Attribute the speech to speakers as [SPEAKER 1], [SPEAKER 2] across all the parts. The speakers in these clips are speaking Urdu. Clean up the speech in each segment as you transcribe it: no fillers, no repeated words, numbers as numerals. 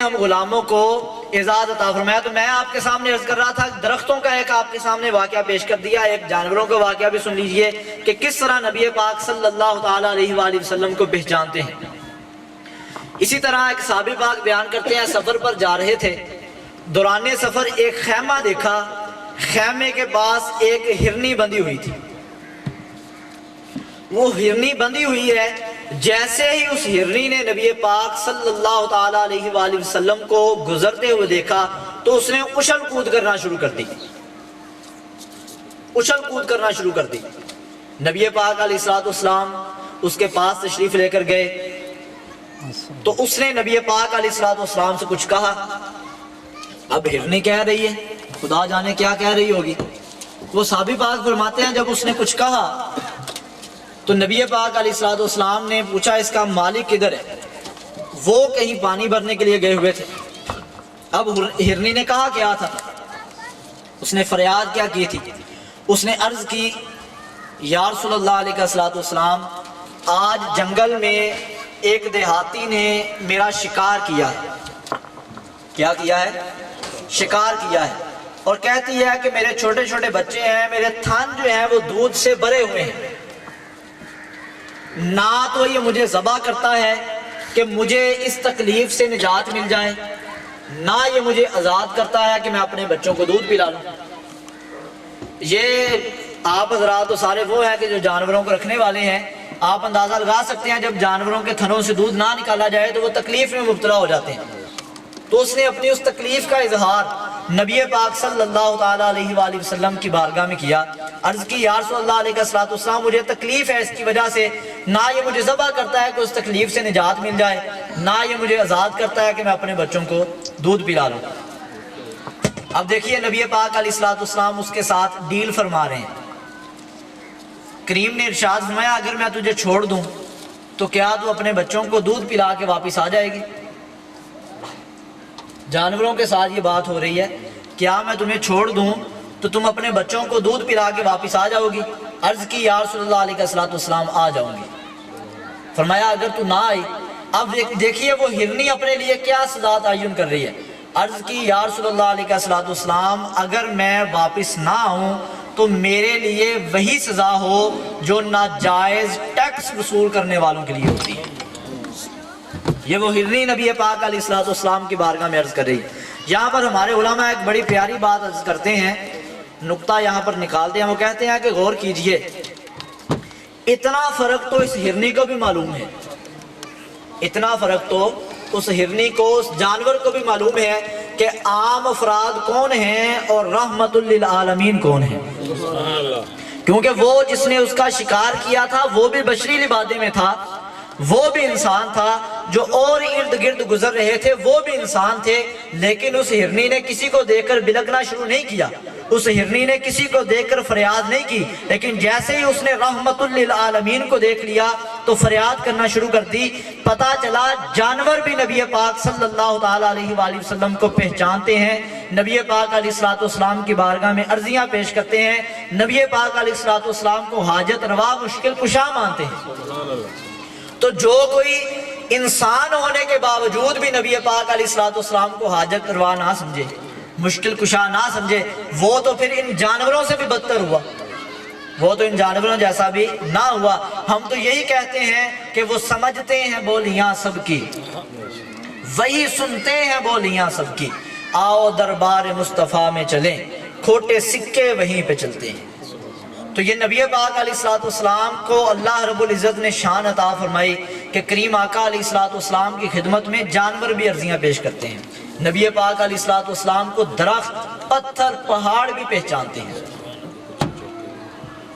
[SPEAKER 1] ہم غلاموں کو اعزاز عطا فرمایا۔ تو میں آپ کے سامنے عرض کر رہا تھا درختوں کا ایک آپ کے سامنے واقعہ پیش کر دیا، ایک جانوروں کا واقعہ بھی سن لیجئے کہ کس طرح نبی پاک صلی اللہ تعالیٰ علیہ وآلہ وسلم کو پہچانتے ہیں۔ اسی طرح ایک صحابی پاک بیان کرتے ہیں سفر پر جا رہے تھے، دوران سفر ایک خیمہ دیکھا، خیمے کے پاس ایک ہرنی بندھی ہوئی تھی۔ وہ ہرنی بندھی ہوئی ہے، جیسے ہی اس ہرنی نے نبی پاک صلی اللہ تعالیٰ علیہ وآلہ وسلم کو گزرتے ہوئے دیکھا تو اس نے اچھل کود کرنا شروع کر دی، اچھل کود کرنا شروع کر دی۔ نبی پاک علیہ السلام اس کے پاس تشریف لے کر گئے تو اس نے نبی پاک علیہ السلام سے کچھ کہا۔ اب ہرنی کہہ رہی ہے، خدا جانے کیا کہہ رہی ہوگی۔ وہ صحابی پاک فرماتے ہیں جب اس نے کچھ کہا تو نبی پاک علیہ السلام نے پوچھا اس کا مالک کدھر ہے؟ وہ کہیں پانی بھرنے کے لیے گئے ہوئے تھے۔ اب ہرنی نے کہا کیا تھا؟ اس نے فریاد کیا کی تھی؟ اس نے عرض کی یا رسول اللہ علیہ السلام، آج جنگل میں ایک دیہاتی نے میرا شکار کیا ہے۔ کیا کیا ہے؟ شکار کیا ہے، اور کہتی ہے کہ میرے چھوٹے چھوٹے بچے ہیں، میرے تھن جو ہیں وہ دودھ سے بھرے ہوئے ہیں، نہ تو یہ مجھے ذبح کرتا ہے کہ مجھے اس تکلیف سے نجات مل جائے، نہ یہ مجھے آزاد کرتا ہے کہ میں اپنے بچوں کو دودھ پلا لوں۔ یہ آپ حضرات تو سارے وہ ہیں کہ جو جانوروں کو رکھنے والے ہیں، آپ اندازہ لگا سکتے ہیں جب جانوروں کے تھنوں سے دودھ نہ نکالا جائے تو وہ تکلیف میں مبتلا ہو جاتے ہیں۔ تو اس نے اپنی اس تکلیف کا اظہار نبی پاک صلی اللہ تعالیٰ علیہ وآلہ وسلم کی بارگاہ میں کیا، عرض کی یا رسول اللہ علیہ السلام، مجھے تکلیف ہے اس کی وجہ سے، نہ یہ مجھے ذبح کرتا ہے کہ اس تکلیف سے نجات مل جائے، نہ یہ مجھے آزاد کرتا ہے کہ میں اپنے بچوں کو دودھ پلا لوں۔ اب دیکھیے نبی پاک علیہ السلام اس کے ساتھ ڈیل فرما رہے ہیں۔ کریم نے ارشاد فرمایا اگر میں تجھے چھوڑ دوں تو کیا تو اپنے بچوں کو دودھ پلا کے واپس آ جائے گی؟ جانوروں کے ساتھ یہ بات ہو رہی ہے، کیا میں تمہیں چھوڑ دوں تو تم اپنے بچوں کو دودھ پلا کے واپس آ جاؤ گی؟ عرض کی یا رسول اللہ علیہ السلام آ جاؤں گی۔ فرمایا اگر تو نہ آئی، اب دیکھیے وہ ہرنی اپنے لیے کیا سزا تعین کر رہی ہے۔ عرض کی یا رسول اللہ علیہ السلام اگر میں واپس نہ آؤں تو میرے لیے وہی سزا ہو جو ناجائز ٹیکس وصول کرنے والوں کے لیے ہوتی ہے۔ یہ وہ ہرنی نبی پاک علیہ السلام کی بارگاہ میں عرض کر رہی ہے۔ یہاں پر ہمارے علماء ایک بڑی پیاری بات عرض کرتے ہیں، نقطہ یہاں پر نکالتے ہیں، وہ کہتے ہیں کہ غور کیجئے، اتنا فرق تو اس ہرنی کو بھی معلوم ہے، اتنا فرق تو اس ہرنی کو، اس جانور کو بھی معلوم ہے کہ عام افراد کون ہیں اور رحمت للعالمین کون ہیں، کیونکہ وہ جس نے اس کا شکار کیا تھا وہ بھی بشری لبادے میں تھا، وہ بھی انسان تھا، جو اور ارد گرد گزر رہے تھے وہ بھی انسان تھے، لیکن اس ہرنی نے کسی کو دیکھ کر بلکنا شروع نہیں کیا، اس ہرنی نے کسی کو دیکھ کر فریاد نہیں کی، لیکن جیسے ہی اس نے رحمت للعالمین کو دیکھ لیا تو فریاد کرنا شروع کر دی۔ پتا چلا جانور بھی نبی پاک صلی اللہ تعالیٰ علیہ وآلہ وسلم کو پہچانتے ہیں، نبی پاک علیہ السلام کی بارگاہ میں عرضیاں پیش کرتے ہیں، نبی پاک علیہ السلام کو حاجت روا مشکل کشا مانتے ہیں۔ تو جو کوئی انسان ہونے کے باوجود بھی نبی پاک علیہ السلام کو حاجت روا نہ سمجھے، مشکل کشا نہ سمجھے، وہ تو پھر ان جانوروں سے بھی بدتر ہوا، وہ تو ان جانوروں جیسا بھی نہ ہوا۔ ہم تو یہی کہتے ہیں کہ وہ سمجھتے ہیں بولیاں سب کی، وہی سنتے ہیں بولیاں سب کی، آؤ دربار مصطفیٰ میں چلیں، کھوٹے سکے وہیں پہ چلتے ہیں۔ تو یہ نبی پاک علیہ السلام کو اللہ رب العزت نے شان عطا فرمائی کہ کریم آقا علیہ السلام کی خدمت میں جانور بھی عرضیاں پیش کرتے ہیں، نبی پاک علیہ السلام کو درخت، پتھر، پہاڑ بھی پہچانتے ہیں۔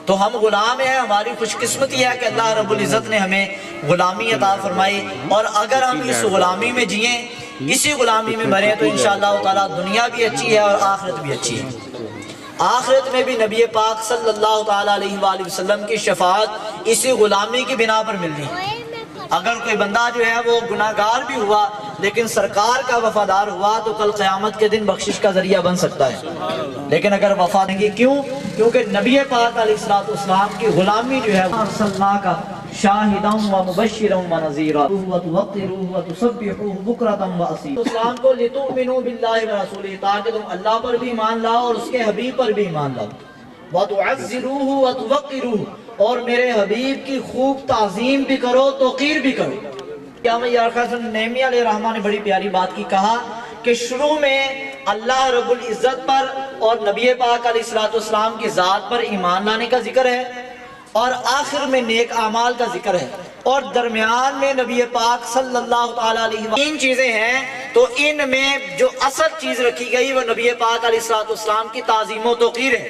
[SPEAKER 1] تو ہم غلام ہیں، ہماری خوش قسمتی ہے کہ اللہ رب العزت نے ہمیں غلامی عطا فرمائی، اور اگر ہم اس غلامی میں جئیں، اسی غلامی میں مریں تو انشاءاللہ تعالیٰ دنیا بھی اچھی ہے اور آخرت بھی اچھی ہے۔ آخرت میں بھی نبی پاک صلی اللہ تعالیٰ علیہ وآلہ وسلم کی شفاعت اسی غلامی کی بنا پر ملنی ہے۔ اگر کوئی بندہ جو ہے وہ گناہگار بھی ہوا لیکن سرکار کا وفادار ہوا تو کل قیامت کے دن بخشش کا ذریعہ بن سکتا ہے، لیکن اگر وفا دیں گے، کیوں؟ کیونکہ نبی پاک علیہ السلام کی غلامی جو ہے شاہدا و مبشرا و نذیرا وتوقروہ وتسبحوہ بکرۃ و اصیلا۔ اسلام کو لتؤمنوا باللہ ورسولہ، تاکہ تم اللہ پر بھی ایمان لاؤ اور اس کے حبیب پر بھی ایمان لاؤ، وتعزروہ وتوقروہ، اور میرے حبیب کی خوب تعظیم بھی کرو، توقیر بھی کرو۔ امام یارق حسن نعیمی علیہ الرحمہ نے بڑی پیاری بات کی، کہا کہ شروع میں اللہ رب العزت پر اور نبی پاک علیہ السلام کی ذات پر ایمان لانے کا ذکر ہے، اور آخر میں نیک اعمال کا ذکر ہے، اور درمیان میں نبی پاک صلی اللہ تعالیٰ علیہ وسلم تین چیزیں ہیں، تو ان میں جو اصل چیز رکھی گئی وہ نبی پاک علیہ السلام کی تعظیم و توقیر ہے،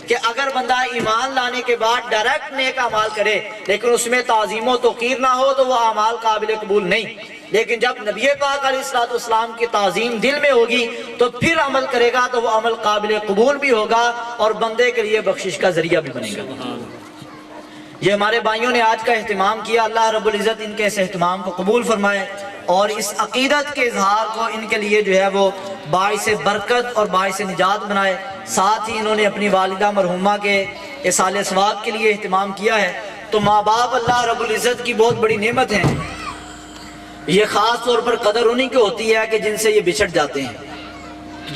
[SPEAKER 1] کہ اگر بندہ ایمان لانے کے بعد ڈائریکٹ نیک اعمال کرے لیکن اس میں تعظیم و توقیر نہ ہو تو وہ اعمال قابل قبول نہیں، لیکن جب نبی پاک علیہ السلام کی تعظیم دل میں ہوگی تو پھر عمل کرے گا تو وہ عمل قابل قبول بھی ہوگا اور بندے کے لیے بخشش کا ذریعہ بھی بنے گا۔ یہ ہمارے بھائیوں نے آج کا اہتمام کیا، اللہ رب العزت ان کے اس اہتمام کو قبول فرمائے اور اس عقیدت کے اظہار کو ان کے لیے جو ہے وہ باعث برکت اور باعث نجات بنائے۔ ساتھ ہی انہوں نے اپنی والدہ مرحومہ کے ایصال ثواب کے لیے اہتمام کیا ہے، تو ماں باپ اللہ رب العزت کی بہت بڑی نعمت ہیں، یہ خاص طور پر قدر انہی کی ہوتی ہے کہ جن سے یہ بچھڑ جاتے ہیں،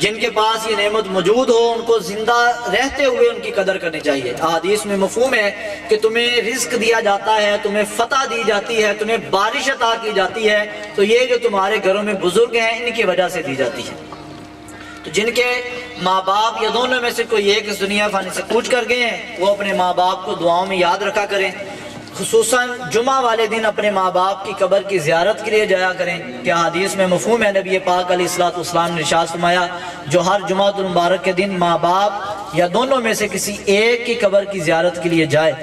[SPEAKER 1] جن کے پاس یہ نعمت موجود ہو ان کو زندہ رہتے ہوئے ان کی قدر کرنی چاہیے۔ حدیث میں مفہوم ہے کہ تمہیں رزق دیا جاتا ہے، تمہیں فتح دی جاتی ہے، تمہیں بارش عطا کی جاتی ہے، تو یہ جو تمہارے گھروں میں بزرگ ہیں ان کی وجہ سے دی جاتی ہے۔ تو جن کے ماں باپ یا دونوں میں سے کوئی ایک اس دنیا فانی سے کوچ کر گئے ہیں، وہ اپنے ماں باپ کو دعاؤں میں یاد رکھا کریں، خصوصاً جمعہ والے دن اپنے ماں باپ کی قبر کی زیارت کے لیے جایا کریں، کہ حدیث میں مفہوم ہے نبی پاک علیہ السلام نے ارشاد فرمایا جو ہر جمعہ المبارک کے دن ماں باپ یا دونوں میں سے کسی ایک کی قبر کی زیارت کے لیے جائے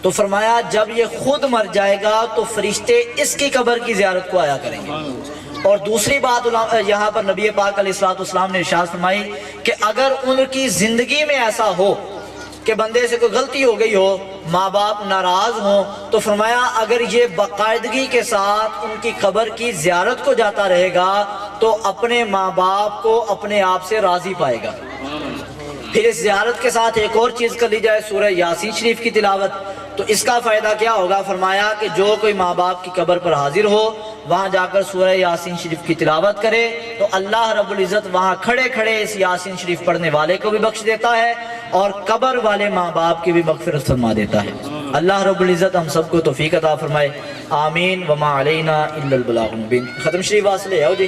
[SPEAKER 1] تو فرمایا جب یہ خود مر جائے گا تو فرشتے اس کی قبر کی زیارت کو آیا کریں گے۔ اور دوسری بات یہاں پر نبی پاک علیہ السلام نے ارشاد فرمائی کہ اگر ان کی زندگی میں ایسا ہو کہ بندے سے کوئی غلطی ہو گئی ہو، ماں باپ ناراض ہوں، تو فرمایا اگر یہ باقاعدگی کے ساتھ ان کی قبر کی زیارت کو جاتا رہے گا تو اپنے ماں باپ کو اپنے آپ سے راضی پائے گا۔ پھر اس زیارت کے ساتھ ایک اور چیز کر لی جائے، سورہ یاسین شریف کی تلاوت، تو اس کا فائدہ کیا ہوگا؟ فرمایا کہ جو کوئی ماں باپ کی قبر پر حاضر ہو وہاں جا کر سورہ یاسین شریف کی تلاوت کرے تو اللہ رب العزت وہاں کھڑے کھڑے اس یاسین شریف پڑھنے والے کو بھی بخش دیتا ہے اور قبر والے ماں باپ کی بھی مغفرت فرما دیتا ہے۔ اللہ رب العزت ہم سب کو توفیق عطا فرمائے، آمین۔ وما علینا الا البلاغ المبین۔ ختم شریف واصلے آؤ جی،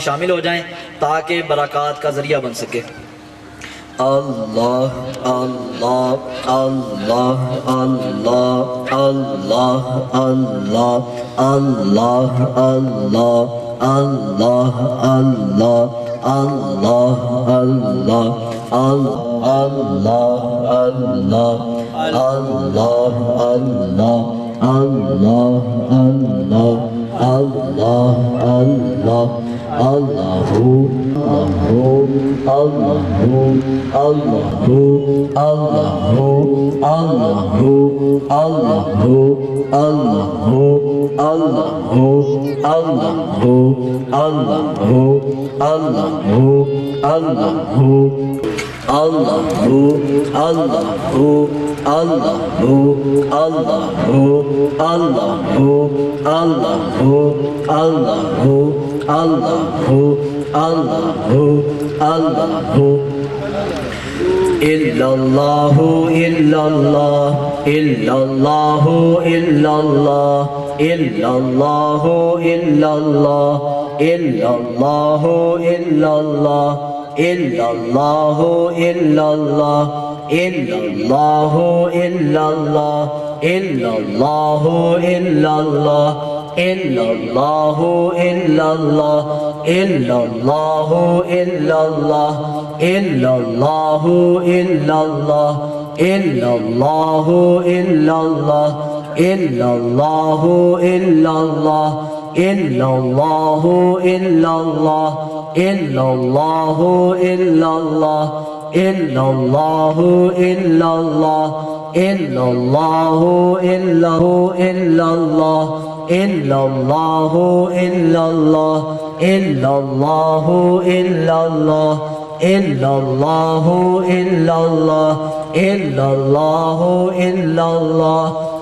[SPEAKER 1] شامل ہو جائیں تاکہ برکات کا ذریعہ بن سکے۔ اللہ اللہ اللہ اللہ اللہ اللہ اللہ اللہ اللہ اللہ اللہ اللہ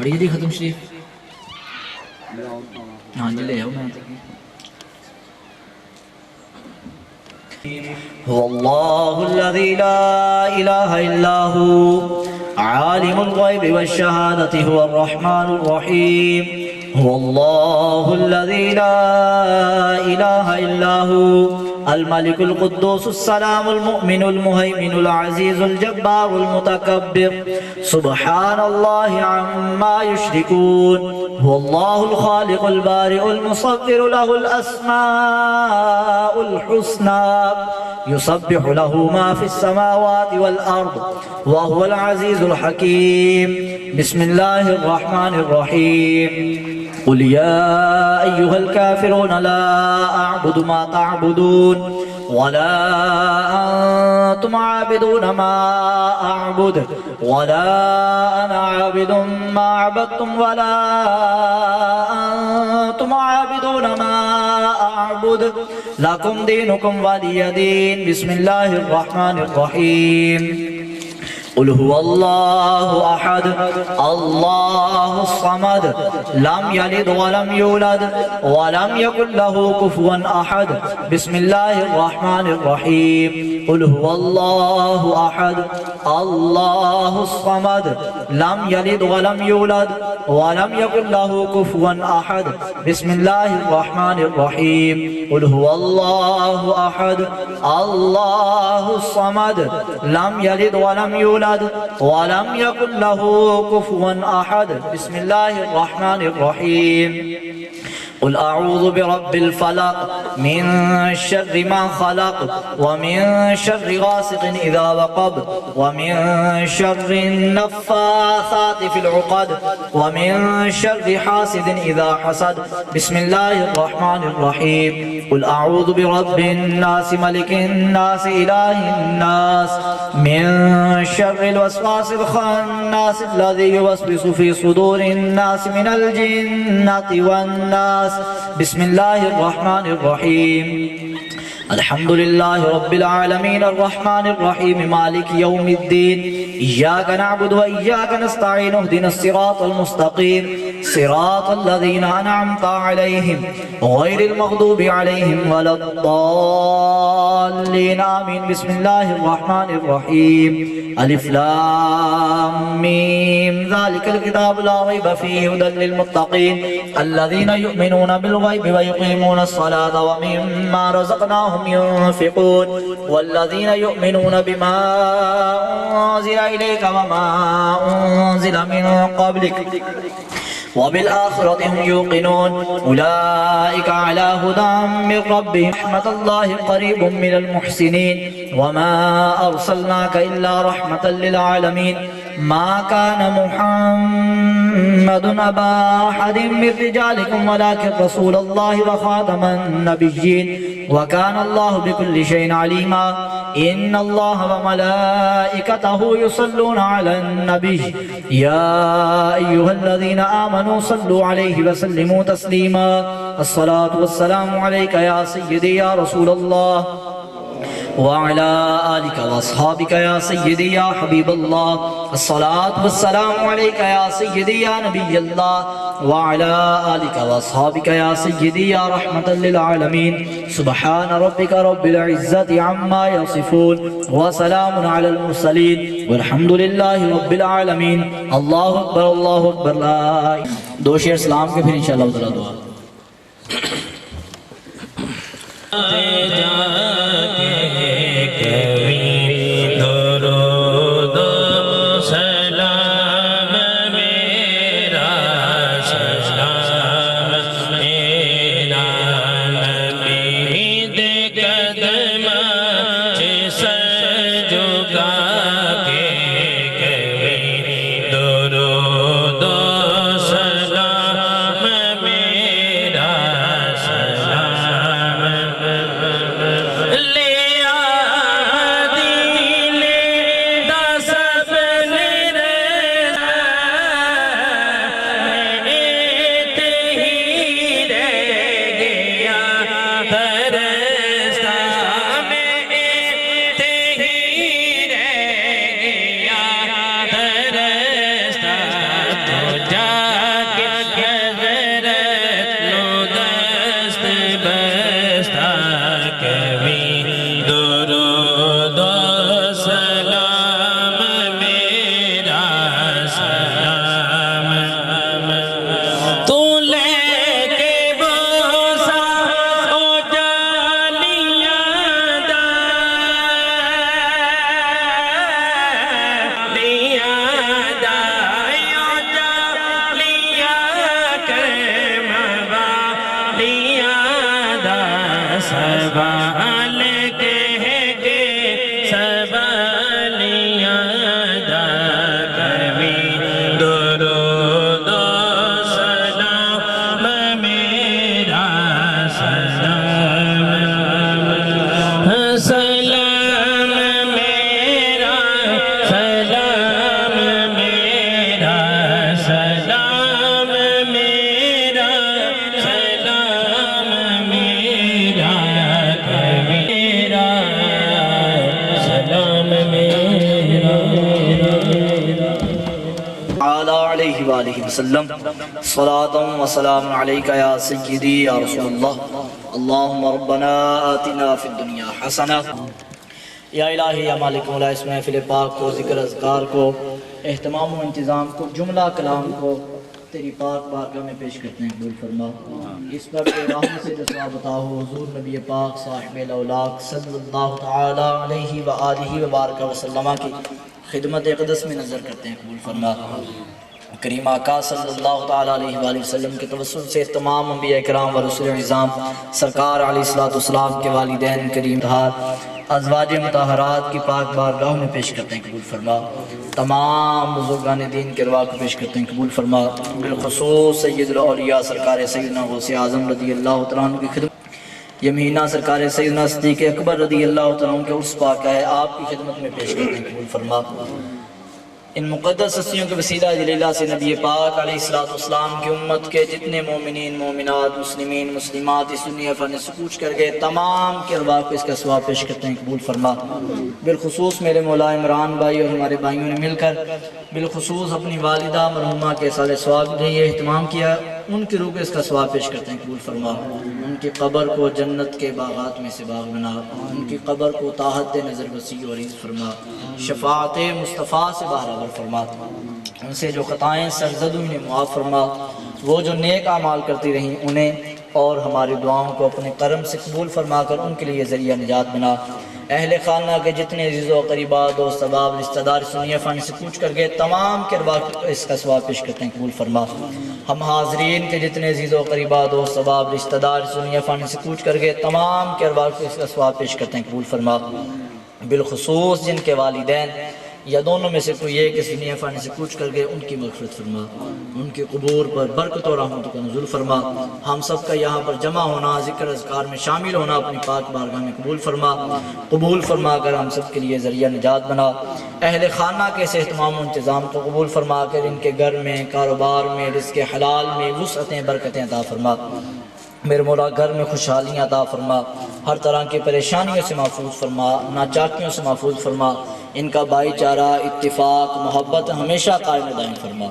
[SPEAKER 1] پڑھیے جی ختم شریف. ہاں جی لے آؤ. میں هو الله الذي لا إله إلا هو عالم الغيب والشهادة هو الرحمن الرحيم. هو الله الذي لا إله إلا هو الملك القدوس السلام المؤمن المهيمن العزيز الجبار المتكبر سبحان الله عما يشركون. هو الله الخالق البارئ المصور له الأسماء الحسنى يسبح له ما في السماوات والأرض وهو العزيز الحكيم. بسم الله الرحمن الرحيم. قل يا أيها الكافرون لا أعبد ما تعبدون ولا أنتم عابدون ما أعبد ولا أنا عابد ما عبدتم ولا أنتم عابدون ما أعبد لكم دينكم ولي دين. بسم الله الرحمن الرحيم. قل هو الله أحد الله الصمد لم يلد ولم يولد ولم يكن له كفوا أحد. بسم الله الرحمن الرحيم. قل هو الله أحد الله الصمد لم يلد ولم يولد ولم يكن له كفوا أحد. بسم الله الرحمن الرحيم. قل هو الله أحد الله الصمد لم يلد ولم يولد ولم يكن له كفوا أحد. بسم الله الرحمن الرحيم. قل أعوذ برب الفلق من شر ما خلق ومن شر غاسق إذا وقب ومن شر النفاثات في العقد ومن شر حاسد إذا حسد. بسم الله الرحمن الرحيم. قل أعوذ برب الناس ملك الناس إله الناس من شر الوسواس الخناس الذي يوسوس في صدور الناس من الجنة والناس. بسم الله الرحمن الرحيم. الحمد لله رب العالمين الرحمن الرحيم مالك يوم الدين إياك نعبد وإياك نستعين اهدنا الصراط المستقيم صراط الذين أنعمت عليهم غير المغضوب عليهم ولا الضالين آمين. بسم الله الرحمن الرحيم. ألف لام ميم ذلك الكتاب لا ريب فيه هدى للمتقين الذين يؤمنون بالغيب ويقيمون الصلاة ومما رزقناهم ينفقون والذين يؤمنون بما أنزل إليك وما أنزل من قبلك وبالآخرة هم يوقنون أولئك على هدى من ربهم رحمة الله قريب من المحسنين وما أرسلناك إلا رحمة للعالمين. ما كان محمد أبا أحد من رجالكم ولكن رسول الله وخاتم النبيين وكان الله بكل شيء عليما. إن الله وملائكته يصلون على النبي يا أيها الذين آمنوا صلوا عليه وسلموا تسليما. الصلاة والسلام عليك يا سيدي يا رسول الله وعلى آلك وأصحابك يا سيدي يا حبيب الله. الصلاة والسلام عليك يا سيدي يا نبي الله وعلى آلك وأصحابك يا سيدي يا رحمة للعالمين. سبحان ربك رب العزة عما يصفون وسلام على المرسلين والحمد لله رب العالمين. الله أكبر الله أكبر. لا دو شعر سلام کے پھر انشاءاللہ تعالی دعا.
[SPEAKER 2] لیا سوال کہہ کے سوالیاں ادا کبھی درود و سلام میرا سلام سلام میرا سلام میرا سلام میرا سلام میرا میرا سلام میرا
[SPEAKER 1] علیہ وآلہ وسلم صلاة و سلام علیکہ یا سیدی یا رسول اللہ اللہم ربنا آتنا فی الدنیا حسنہ۔ یا الہی یا مالک مولا اس محفل پاک کو، ذکر اذکار کو، اہتمام و انتظام کو، جملہ کلام کو تیری پاک بارگاہ میں پیش کرتے ہیں، قبول فرما۔ اس پر کے رحمت سے جزا بتا ہو حضور نبی پاک صاحب الاولاق صلی اللہ تعالی علیہ وآلہ وبارک وسلم کی خدمت اقدس میں نظر کرتے ہیں، قبول فرما۔ کریم آقا صلی اللہ تعالی علیہ وآلہ وسلم کے توسل سے تمام انبیاء کرام و رسول عظام سرکار علیہ السلام کے والدین کریم طاہر ازواج مطہرات کی پاک بارگاہ میں پیش کرتے ہیں، قبول فرما۔ تمام بزرگان دین کے ارواح کو پیش کرتے ہیں، قبول فرما۔ بالخصوص سید الاولیاء سرکار سیدنا غوث اعظم رضی اللہ تعالیٰ عنہ کی خدمت، یہ مہینہ سرکار سیدنا صدیق اکبر رضی اللہ تعالیٰ عنہ کے عرس پاک ہے، آپ کی خدمت میں پیش کرتے ہیں، قبول فرما۔ ان مقدس ہستیوں کے وسیلہ جلیلہ سے نبی پاک علیہ السلام کی امت کے جتنے مومنین مومنات مسلمین مسلمات اس دنیا فانی سے کوچ کر گئے تمام کے ارواح کو اس کا ثواب پیش کرتے ہیں، قبول فرما۔ بالخصوص میرے مولا عمران بھائی اور ہمارے بھائیوں نے مل کر بالخصوص اپنی والدہ مرحومہ کے سال ثواب کے لیے اہتمام کیا، ان کی روح کو اس کا ثواب پیش کرتے ہیں، قبول فرما۔ ان کی قبر کو جنت کے باغات میں سے باغ بنا، ان کی قبر کو تاحت نظر وسیع اور عزت فرما، شفاعت مصطفیٰ سے باہر فرما، ان سے جو خطائیں سرزد ہوئی انہیں معاف فرما، وہ جو نیک اعمال کرتی رہیں انہیں اور ہماری دعاؤں کو اپنے کرم سے قبول فرما کر ان کے لیے ذریعہ نجات بنا۔ اہل خانہ کے جتنے عزیز و قریبا دوست احباب رشتہ دار اس دنیا فانی سے کوچ کر گئے تمام کے ارواح کو اس کا ثواب پیش کرتے ہیں، قبول فرما۔ ہم حاضرین کے جتنے عزیز و قریبا دوست احباب رشتہ دار اس دنیا فانی سے کوچ کر گئے تمام کے ارواح کو اس کا ثواب پیش کرتے ہیں، قبول فرما۔ بالخصوص جن کے والدین یا دونوں میں سے کوئی ایک اس دنیا فانی سے کوچ کر گئے ان کی مغفرت فرما، ان کے قبور پر برکت و رحمت کا نزول فرما۔ ہم سب کا یہاں پر جمع ہونا ذکر اذکار میں شامل ہونا اپنی پاک بارگاہ میں قبول فرما کر ہم سب کے لیے ذریعہ نجات بنا۔ اہل خانہ کے اس اہتمام و انتظام کو قبول فرما کر ان کے گھر میں کاروبار میں رزق حلال میں وسعتیں برکتیں عطا فرما۔ میرے مولا گھر میں خوشحالیاں عطا فرما، ہر طرح کی پریشانیوں سے محفوظ فرما، ناچاکیوں سے محفوظ فرما، ان کا بھائی چارہ اتفاق محبت ہمیشہ قائم و دائم فرما،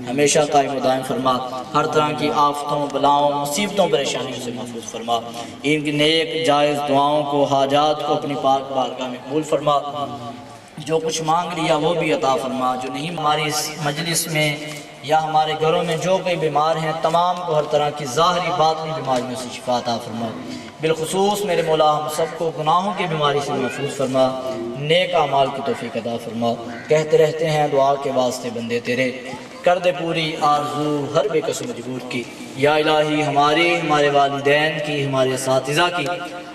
[SPEAKER 1] ہمیشہ قائم و دائم فرما، ہر طرح کی آفتوں بلاؤں مصیبتوں پریشانیوں سے محفوظ فرما، ان کی نیک جائز دعاؤں کو حاجات کو اپنی پاک بارگاہ میں قبول فرما، جو کچھ مانگ لیا وہ بھی عطا فرما، جو نہیں ہماری اس مجلس میں یا ہمارے گھروں میں جو کوئی بیمار ہیں تمام کو ہر طرح کی ظاہری باطنی بیماریوں سے شفا عطا فرما۔ بالخصوص میرے مولا ہم سب کو گناہوں کی بیماری سے محفوظ فرما، نیک اعمال کی توفیق عطا فرما۔ کہتے رہتے ہیں دعا کے واسطے بندے تیرے، کر دے پوری آرزو ہر بے کس مجبور کی۔ یا الہی ہمارے والدین کی، ہمارے اساتذہ کی،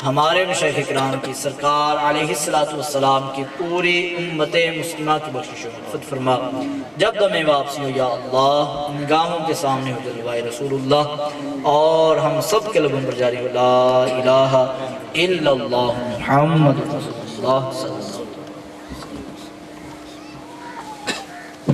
[SPEAKER 1] ہمارے مشایخ کرام کی، سرکار علیہ السلام کی پوری امت مسلمہ کی بخشش و مغفرت فرما۔ جب دم واپسی ہو یا اللہ نگاہوں کے سامنے ہو جلوہ رسول اللہ اور ہم سب کے لبوں پر جاری ہو لا الہ الا اللہ محمد رسول اللہ صلی اللہ علیہ وسلم۔